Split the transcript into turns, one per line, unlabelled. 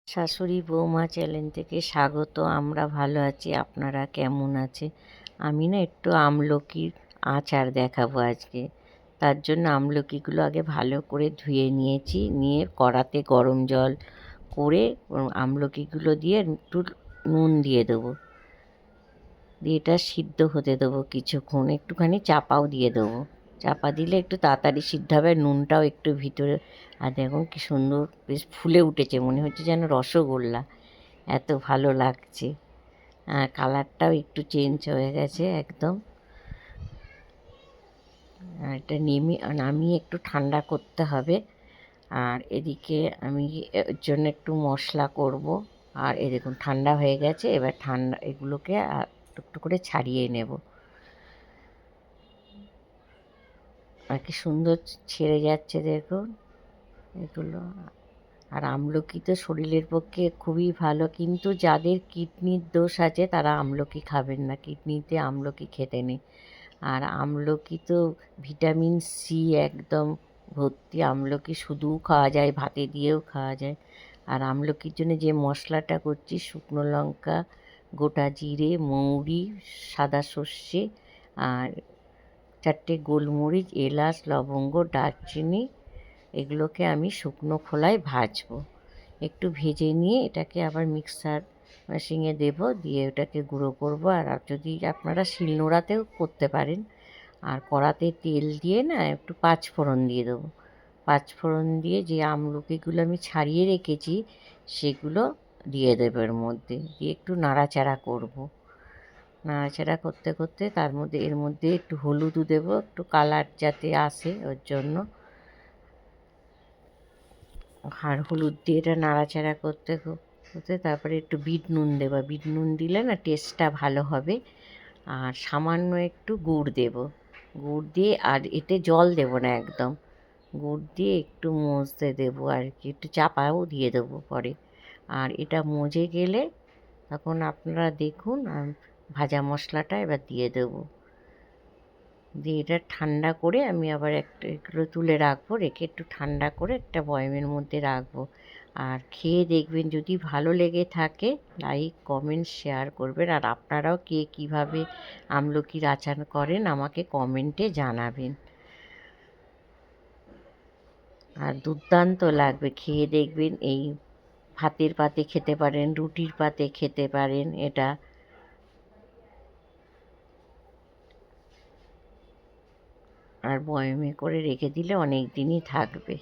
শাশুড়ি বৌমা চ্যানেল থেকে স্বাগত। আমরা ভালো আছি, আপনারা কেমন আছে? আমি না একটু আমলকির আচার দেখাবো আজকে। তার জন্য আমলকিগুলো আগে ভালো করে ধুয়ে নিয়েছি, নিয়ে কড়াতে গরম জল করে আমলকিগুলো দিয়ে একটু নুন দিয়ে দেবো, দিয়ে এটা সিদ্ধ হতে দেবো কিছুক্ষণ, একটুখানি চাপাও দিয়ে দেবো। চাপা দিলে একটু তাড়াতাড়ি সিদ্ধ হবে, নুনটাও একটু ভিতরে। আর দেখুন কি সুন্দর বেশ ফুলে উঠেছে, মনে হচ্ছে যেন রসগোল্লা, এত ভালো লাগছে। আর কালারটাও একটু চেঞ্জ হয়ে গেছে একদম। আর এটা নামিয়ে একটু ঠান্ডা করতে হবে। আর এদিকে আমি এর জন্য একটু মশলা করব। আর এই দেখুন ঠান্ডা হয়ে গেছে, এবার এগুলোকে একটু একটু করে ছাড়িয়ে নেব। আর কি সুন্দর ছেড়ে যাচ্ছে দেখুন এগুলো। আর আমলকি তো শরীরের পক্ষে খুবই ভালো, কিন্তু যাদের কিডনির দোষ আছে তারা আমলকি খাবেন না, কিডনিতে আমলকি খেতে নেই। আর আমলকি তো ভিটামিন সি একদম ভর্তি, আমলকি শুধুও খাওয়া যায়, ভাতে দিয়েও খাওয়া যায়। আর আমলকির জন্য যে মশলাটা করছি, শুকনো লঙ্কা, গোটা জিরে, মৌরি, সাদা সর্ষে, আর 4টে গোলমরিচ, এলাচ, লবঙ্গ, দারচিনি, এগুলোকে আমি শুকনো খোলায় ভাজবো। একটু ভেজে নিয়ে এটাকে আবার মিক্সার মেশিনে দেবো, দিয়ে ওটাকে গুঁড়ো করবো। আর যদি আপনারা শিলনোড়াতেও করতে পারেন। আর কড়াতে তেল দিয়ে না একটু পাঁচফোড়ন দিয়ে দেবো। পাঁচফোড়ন দিয়ে যে আমলকিগুলো আমি ছাড়িয়ে রেখেছি সেগুলো দিয়ে দেবো এর মধ্যে, দিয়ে একটু নাড়াচাড়া করব। নাড়াচাড়া করতে করতে এর মধ্যে একটু হলুদও দেবো, একটু কালার যাতে আসে ওর জন্য। আর হলুদ দিয়ে এটা নাড়াচাড়া করতে করতে তারপরে একটু বিট নুন দেবো। বিট নুন দিলে না টেস্টটা ভালো হবে। আর সামান্য একটু গুড় দেব। গুড় দিয়ে, আর এতে জল দেব না একদম, গুড় দিয়ে একটু মজতে দেবো আর কি, একটু চাপাও দিয়ে দেবো পরে। আর এটা মজে গেলে তখন আপনারা দেখুন ভাজা মশলাটা এবার দিয়ে দেবো। দিয়ে এটা ঠান্ডা করে আমি আবার এগুলো তুলে রাখবো, রেখে একটু ঠান্ডা করে একটা বয়ামের মধ্যে রাখবো। আর খেয়ে দেখবেন, যদি ভালো লেগে থাকে লাইক কমেন্ট শেয়ার করবেন। আর আপনারাও কে কীভাবে আমলকির আচার করেন আমাকে কমেন্টে জানাবেন। আর দুর্দান্ত লাগবে, খেয়ে দেখবেন। এই ভাতের পাতে খেতে পারেন, রুটির পাতে খেতে পারেন এটা। আর বয়ামে করে রেখে দিলে অনেক দিনই থাকবে।